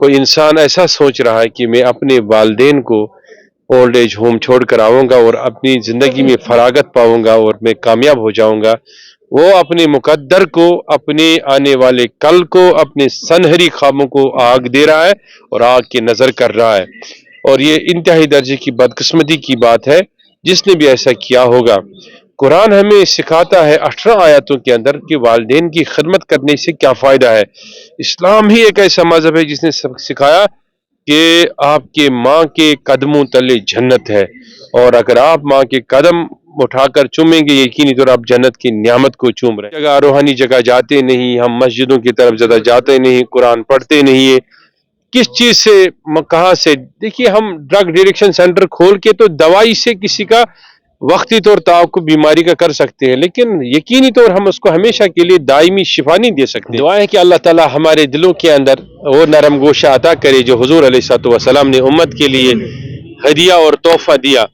کوئی انسان ایسا سوچ رہا ہے کہ میں اپنے والدین کو اولڈ ایج ہوم چھوڑ کر آؤں گا اور اپنی زندگی میں فراغت پاؤں گا اور میں کامیاب ہو جاؤں گا، وہ اپنے مقدر کو، اپنے آنے والے کل کو، اپنے سنہری خوابوں کو آگ دے رہا ہے اور آگ کی نظر کر رہا ہے، اور یہ انتہائی درجے کی بدقسمتی کی بات ہے جس نے بھی ایسا کیا ہوگا۔ قرآن ہمیں سکھاتا ہے 18 آیاتوں کے اندر کہ والدین کی خدمت کرنے سے کیا فائدہ ہے۔ اسلام ہی ایک ایسا مذہب ہے جس نے سکھایا کہ آپ کے ماں کے قدموں تلے جنت ہے، اور اگر آپ ماں کے قدم اٹھا کر چومیں گے یقینی طور آپ جنت کی نعمت کو چوم رہے ہیں۔ جگہ روحانی جگہ جاتے نہیں، ہم مسجدوں کی طرف زیادہ جاتے نہیں، قرآن پڑھتے نہیں ہیں، کس چیز سے، کہاں سے؟ دیکھیے ہم ڈرگ ڈیریکشن سینٹر کھول کے تو دوائی سے کسی کا وقتی طور تعاقب بیماری کا کر سکتے ہیں، لیکن یقینی طور ہم اس کو ہمیشہ کے لیے دائمی شفا نہیں دے سکتے۔ دعا ہے کہ اللہ تعالی ہمارے دلوں کے اندر وہ نرم گوشہ عطا کرے جو حضور علیہ الصلوۃ والسلام نے امت کے لیے ہدیہ اور تحفہ دیا،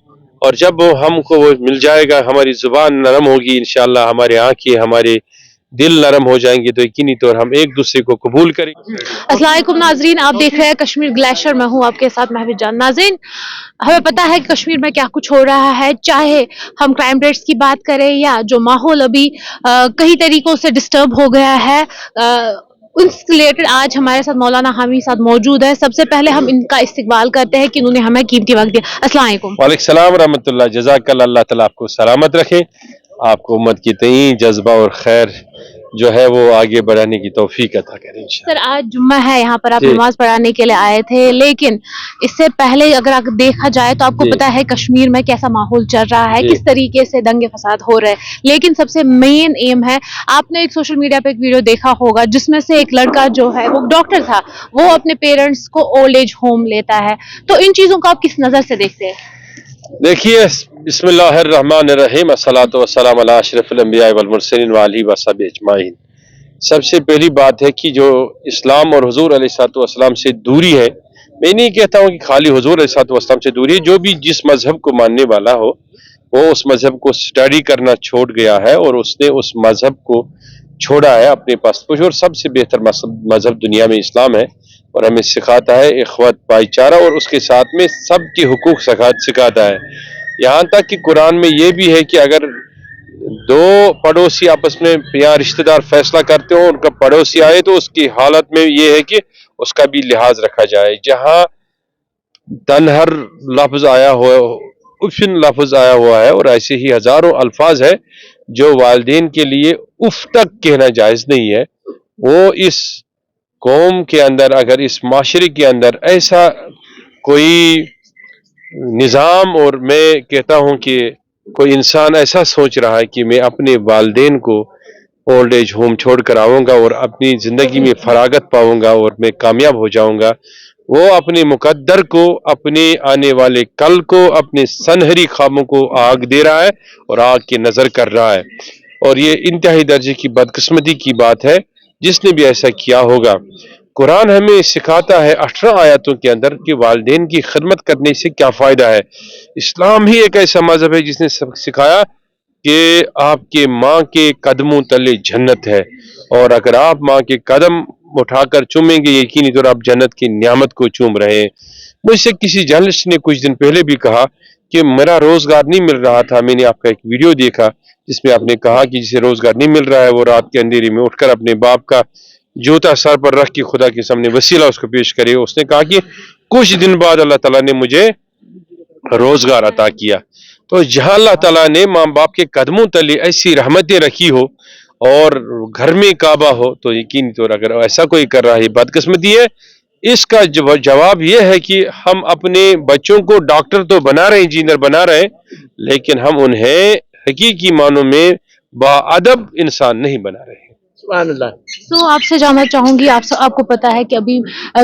اور جب ہم کو وہ مل جائے گا ہماری زبان نرم ہوگی انشاءاللہ، ہمارے آنکھیں، ہمارے دل نرم ہو جائیں گے تو یقینی طور ہم ایک دوسرے کو قبول کریں گے۔ السلام علیکم ناظرین، آپ دیکھ رہے ہیں کشمیر گلیشر میں ہوں آپ کے ساتھ مہوش جان۔ ناظرین، ہمیں پتہ ہے کہ کشمیر میں کیا کچھ ہو رہا ہے، چاہے ہم کرائم ریٹس کی بات کریں یا جو ماحول ابھی کئی طریقوں سے ڈسٹرب ہو گیا ہے، ان سے ریلیٹڈ آج ہمارے ساتھ مولانا حامی صاحب موجود ہے۔ سب سے پہلے ہم ان کا استقبال کرتے ہیں کہ انہوں نے ہمیں قیمتی وقت دیا۔ السلام علیکم۔ وعلیکم السلام ورحمۃ اللہ، جزاک اللہ، اللہ تعالیٰ آپ کو سلامت رکھے، آپ کو امت کی تئیں جذبہ اور خیر جو ہے وہ آگے بڑھانے کی توفیق عطا کرے انشاءاللہ۔ سر آج جمعہ ہے، یہاں پر آپ جی نماز پڑھانے کے لیے آئے تھے، لیکن اس سے پہلے اگر آپ دیکھا جائے تو آپ کو جی پتا ہے کشمیر میں کیسا ماحول چل رہا ہے، جی کس طریقے سے دنگے فساد ہو رہے ہیں، لیکن سب سے مین ایم ہے، آپ نے ایک سوشل میڈیا پہ ایک ویڈیو دیکھا ہوگا جس میں سے ایک لڑکا جو ہے وہ ڈاکٹر تھا، وہ اپنے پیرنٹس کو اولڈ ایج ہوم لیتا ہے، تو ان چیزوں کو آپ کس نظر سے دیکھتے ہیں؟ دیکھیے، بسم اللہ الرحمن الرحیم، الصلاۃ والسلام علی اشرف الانبیاء والمرسلین وآلہ وصحبہ اجمعین۔ سب سے پہلی بات ہے کہ جو اسلام اور حضور علیہ الصلوۃ والسلام سے دوری ہے، میں نہیں کہتا ہوں کہ خالی حضور علیہ الصلوۃ والسلام سے دوری ہے، جو بھی جس مذہب کو ماننے والا ہو وہ اس مذہب کو سٹڈی کرنا چھوڑ گیا ہے، اور اس نے اس مذہب کو چھوڑا ہے اپنے پاس پوش، اور سب سے بہتر مذہب دنیا میں اسلام ہے، اور ہمیں سکھاتا ہے اخوت، بھائی چارہ، اور اس کے ساتھ میں سب کے حقوق سکھاتا ہے۔ یہاں تک کہ قرآن میں یہ بھی ہے کہ اگر دو پڑوسی آپس میں یا رشتہ دار فیصلہ کرتے ہو، ان کا پڑوسی آئے تو اس کی حالت میں یہ ہے کہ اس کا بھی لحاظ رکھا جائے۔ جہاں تنہر لفظ آیا ہوا، افن لفظ آیا ہوا ہے، اور ایسے ہی ہزاروں الفاظ ہے جو والدین کے لیے اف تک کہنا جائز نہیں ہے، وہ اس قوم کے اندر، اگر اس معاشرے کے اندر ایسا کوئی نظام، اور میں کہتا ہوں کہ کوئی انسان ایسا سوچ رہا ہے کہ میں اپنے والدین کو اولڈ ایج ہوم چھوڑ کر آؤں گا اور اپنی زندگی میں فراغت پاؤں گا اور میں کامیاب ہو جاؤں گا، وہ اپنے مقدر کو، اپنے آنے والے کل کو، اپنے سنہری خوابوں کو آگ دے رہا ہے اور آگ کی نظر کر رہا ہے، اور یہ انتہائی درجے کی بدقسمتی کی بات ہے جس نے بھی ایسا کیا ہوگا۔ قرآن ہمیں سکھاتا ہے 18 آیاتوں کے اندر کہ والدین کی خدمت کرنے سے کیا فائدہ ہے۔ اسلام ہی ایک ایسا مذہب ہے جس نے سکھایا کہ آپ کے ماں کے قدموں تلے جنت ہے، اور اگر آپ ماں کے قدم اٹھا کر چومیں گے یقینی طور آپ جنت کی نعمت کو چوم رہے ہیں۔ مجھ سے کسی جرنلسٹ نے کچھ دن پہلے بھی کہا کہ میرا روزگار نہیں مل رہا تھا، میں نے آپ کا ایک ویڈیو دیکھا جس میں آپ نے کہا کہ جسے روزگار نہیں مل رہا ہے وہ رات کے اندھیرے میں اٹھ کر اپنے باپ کا جوتا سر پر رکھ کے خدا کے سامنے وسیلہ اس کو پیش کرے۔ اس نے کہا کہ کچھ دن بعد اللہ تعالیٰ نے مجھے روزگار عطا کیا۔ تو جہاں اللہ تعالیٰ نے ماں باپ کے قدموں تلے ایسی رحمتیں رکھی ہو اور گھر میں کعبہ ہو تو یقینی طور اگر ایسا کوئی کر رہا ہے بدقسمتی ہے۔ اس کا جواب یہ ہے کہ ہم اپنے بچوں کو ڈاکٹر تو بنا رہے ہیں، انجینئر بنا رہے ہیں، لیکن ہم انہیں حقیقی معنوں میں باادب انسان نہیں بنا رہے ہیں۔ سبحان اللہ۔ تو آپ سے جاننا چاہوں گی، آپ کو پتا ہے کہ ابھی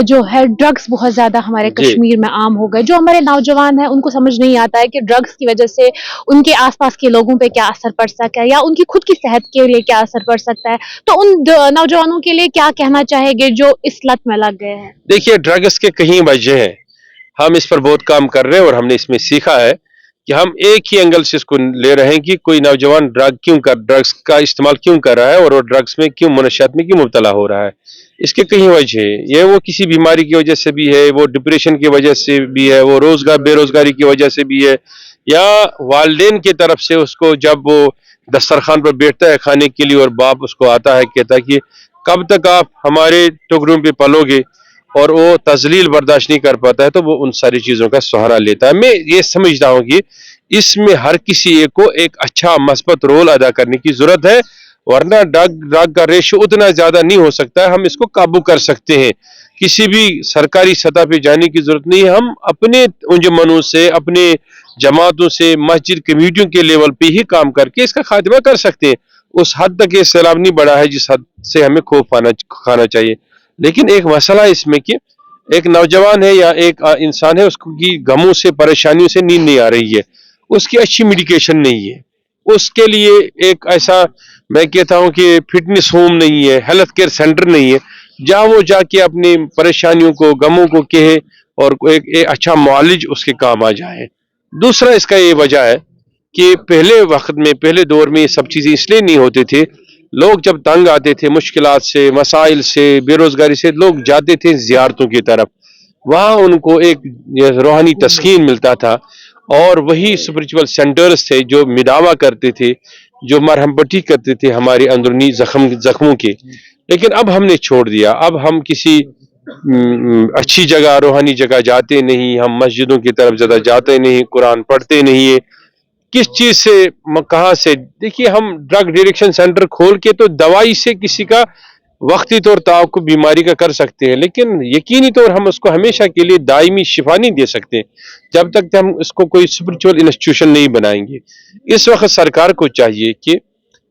جو ہے ڈرگس بہت زیادہ ہمارے کشمیر میں عام ہو گئے، جو ہمارے نوجوان ہیں ان کو سمجھ نہیں آتا ہے کہ ڈرگس کی وجہ سے ان کے آس پاس کے لوگوں پہ کیا اثر پڑ سکتا ہے یا ان کی خود کی صحت کے لیے کیا اثر پڑ سکتا ہے، تو ان نوجوانوں کے لیے کیا کہنا چاہیں گے جو اس لت میں لگ گئے ہیں؟ دیکھیے، ڈرگس کے کئی وجہ ہیں، ہم اس پر بہت کام کر رہے ہیں اور ہم نے اس میں سیکھا ہے کہ ہم ایک ہی اینگل سے اس کو لے رہے ہیں کہ کوئی نوجوان ڈرگس کا استعمال کیوں کر رہا ہے اور وہ ڈرگس میں کیوں، منشیات میں کیوں مبتلا ہو رہا ہے۔ اس کے کئی وجہ ہے. یہ وہ کسی بیماری کی وجہ سے بھی ہے, وہ ڈپریشن کی وجہ سے بھی ہے, وہ بے روزگاری کی وجہ سے بھی ہے, یا والدین کی طرف سے اس کو جب وہ دسترخوان پر بیٹھتا ہے کھانے کے لیے اور باپ اس کو آتا ہے کہتا ہے کہ کب تک آپ ہمارے ٹکڑوں پہ پلو گے, اور وہ تذلیل برداشت نہیں کر پاتا ہے تو وہ ان ساری چیزوں کا سہارا لیتا ہے. میں یہ سمجھتا ہوں کہ اس میں ہر کسی ایک کو ایک اچھا مثبت رول ادا کرنے کی ضرورت ہے, ورنہ ڈرگ کا ریشو اتنا زیادہ نہیں ہو سکتا ہے. ہم اس کو قابو کر سکتے ہیں, کسی بھی سرکاری سطح پہ جانے کی ضرورت نہیں ہے. ہم اپنے انجمنوں سے, اپنے جماعتوں سے, مسجد کمیٹیوں کے لیول پہ ہی کام کر کے اس کا خاتمہ کر سکتے ہیں. اس حد تک یہ سیلاب نہیں بڑھا ہے جس حد سے ہمیں خوف کھانا چاہیے. لیکن ایک مسئلہ اس میں کہ ایک نوجوان ہے یا ایک انسان ہے, اس کی غموں سے پریشانیوں سے نیند نہیں آ رہی ہے, اس کی اچھی میڈیکیشن نہیں ہے, اس کے لیے ایک ایسا میں کہتا ہوں کہ فٹنس ہوم نہیں ہے, ہیلتھ کیئر سینٹر نہیں ہے جہاں وہ جا کے اپنی پریشانیوں کو, غموں کو کہے اور ایک اچھا معالج اس کے کام آ جائے. دوسرا اس کا یہ وجہ ہے کہ پہلے وقت میں, پہلے دور میں یہ سب چیزیں اس لیے نہیں ہوتے تھے. لوگ جب تنگ آتے تھے مشکلات سے, مسائل سے, بے روزگاری سے, لوگ جاتے تھے زیارتوں کی طرف, وہاں ان کو ایک روحانی تسکین ملتا تھا, اور وہی اسپرچول سینٹرز تھے جو مداوا کرتے تھے, جو مرہم پٹی کرتے تھے ہمارے اندرونی زخموں کے. لیکن اب ہم نے چھوڑ دیا, اب ہم کسی اچھی جگہ, روحانی جگہ جاتے نہیں, ہم مسجدوں کی طرف زیادہ جاتے نہیں, قرآن پڑھتے نہیں. کس چیز سے, کہاں سے؟ دیکھیے, ہم ڈرگ ڈیڈکشن سینٹر کھول کے تو دوائی سے کسی کا وقتی طور تعاقب بیماری کا کر سکتے ہیں, لیکن یقینی طور ہم اس کو ہمیشہ کے لیے دائمی شفا نہیں دے سکتے جب تک ہم اس کو کوئی اسپرچول انسٹیٹیوشن نہیں بنائیں گے. اس وقت سرکار کو چاہیے کہ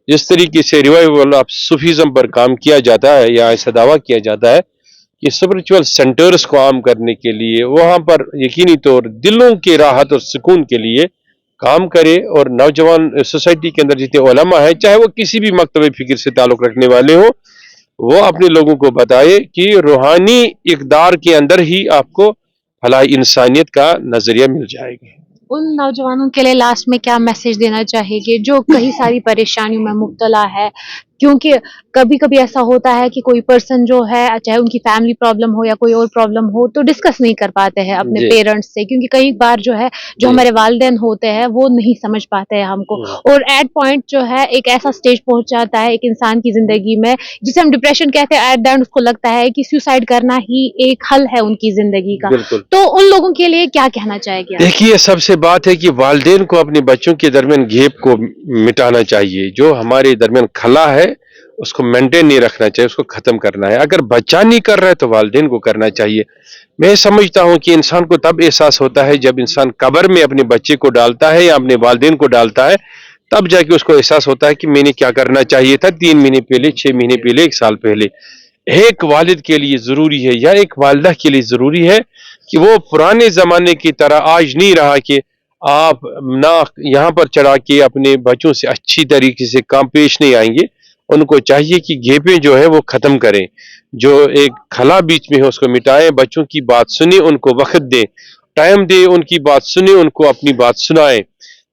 جس طریقے سے ریوائول آف صوفیزم پر کام کیا جاتا ہے یا ایسا دعویٰ کیا جاتا ہے کہ اسپرچول سینٹرز کو عام کرنے کے لیے وہاں پر یقینی طور دلوں کے راحت اور سکون کے لیے کام کرے, اور نوجوان سوسائٹی کے اندر جتنے علماء ہیں, چاہے وہ کسی بھی مکتب فکر سے تعلق رکھنے والے ہوں, وہ اپنے لوگوں کو بتائے کہ روحانی اقدار کے اندر ہی آپ کو فلاح انسانیت کا نظریہ مل جائے گا. ان نوجوانوں کے لیے لاسٹ میں کیا میسج دینا چاہیے گے جو کئی ساری پریشانیوں میں مبتلا ہے؟ کیونکہ کبھی کبھی ایسا ہوتا ہے کہ کوئی پرسن جو ہے, چاہے ان کی فیملی پرابلم ہو یا کوئی اور پرابلم ہو, تو ڈسکس نہیں کر پاتے ہیں اپنے پیرنٹس سے, کیونکہ کئی بار جو ہے جو ہمارے والدین ہوتے ہیں وہ نہیں سمجھ پاتے ہیں ہم کو, اور ایٹ پوائنٹ جو ہے ایک ایسا سٹیج پہنچ جاتا ہے ایک انسان کی زندگی میں جسے ہم ڈپریشن کہتے ہیں, ایٹ دا اینڈ اس کو لگتا ہے کہ سیوسائڈ کرنا ہی ایک حل ہے ان کی زندگی کا. تو ان لوگوں کے لیے کیا کہنا چاہے گا؟ دیکھیے, سب سے بات ہے کہ والدین کو اپنے بچوں کے درمیان گیپ کو مٹانا چاہیے. جو ہمارے درمیان خلا ہے اس کو مینٹین نہیں رکھنا چاہیے, اس کو ختم کرنا ہے. اگر بچہ نہیں کر رہا ہے تو والدین کو کرنا چاہیے. میں سمجھتا ہوں کہ انسان کو تب احساس ہوتا ہے جب انسان قبر میں اپنے بچے کو ڈالتا ہے یا اپنے والدین کو ڈالتا ہے, تب جا کے اس کو احساس ہوتا ہے کہ میں نے کیا کرنا چاہیے تھا 3 مہینے پہلے, 6 مہینے پہلے, 1 سال پہلے. ایک والد کے لیے ضروری ہے یا ایک والدہ کے لیے ضروری ہے کہ وہ پرانے زمانے کی طرح آج نہیں رہا کہ آپ نہ یہاں پر چڑھا کے اپنے بچوں سے اچھی طریقے سے کام پیش نہیں آئیں گے. ان کو چاہیے کہ گیپیں جو ہے وہ ختم کریں, جو ایک خلا بیچ میں ہے اس کو مٹائیں, بچوں کی بات سنیں, ان کو وقت دیں, ٹائم دیں, ان کی بات سنیں, ان کو اپنی بات سنائیں.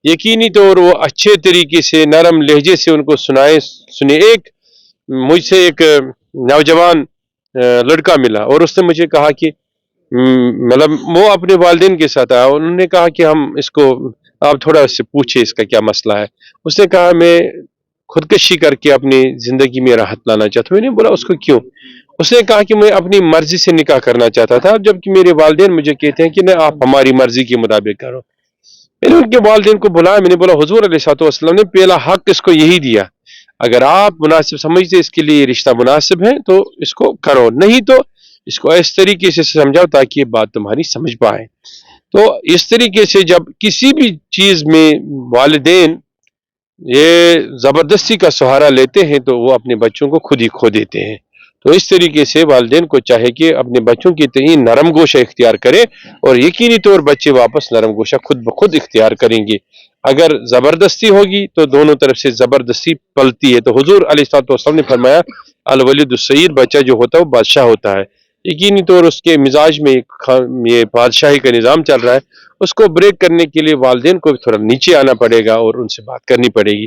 یقینی طور وہ اچھے طریقے سے نرم لہجے سے ان کو سنیں. مجھ سے ایک نوجوان لڑکا ملا اور اس نے مجھے کہا کہ مطلب وہ اپنے والدین کے ساتھ آیا, انہوں نے کہا کہ ہم اس کو آپ تھوڑا اس سے پوچھیں اس کا کیا مسئلہ ہے. اس نے کہا میں خودکشی کر کے اپنی زندگی میں راحت لانا چاہتا ہوں. میں نے بولا اس کو کیوں؟ اس نے کہا کہ میں اپنی مرضی سے نکاح کرنا چاہتا تھا, جبکہ میرے والدین مجھے کہتے ہیں کہ نہیں آپ ہماری مرضی کے مطابق کرو. میں نے ان کے والدین کو بلایا, میں نے بولا حضور علیہ الصلوۃ والسلام نے پہلا حق اس کو یہی دیا, اگر آپ مناسب سمجھتے اس کے لیے رشتہ مناسب ہے تو اس کو کرو, نہیں تو اس کو اس طریقے سے سمجھاؤ تاکہ یہ بات تمہاری سمجھ پائے. تو اس طریقے سے جب کسی بھی چیز میں والدین یہ زبردستی کا سہارا لیتے ہیں تو وہ اپنے بچوں کو خود ہی کھو دیتے ہیں. تو اس طریقے سے والدین کو چاہے کہ اپنے بچوں کی تئیں نرم گوشہ اختیار کرے, اور یقینی طور بچے واپس نرم گوشہ خود بخود اختیار کریں گے. اگر زبردستی ہوگی تو دونوں طرف سے زبردستی پلتی ہے. تو حضور علیہ الصلوۃ والسلام نے فرمایا الولید السید, بچہ جو ہوتا ہے وہ بادشاہ ہوتا ہے. یقینی طور اس کے مزاج میں یہ بادشاہی کا نظام چل رہا ہے, اس کو بریک کرنے کے لیے والدین کو تھوڑا نیچے آنا پڑے گا اور ان سے بات کرنی پڑے گی.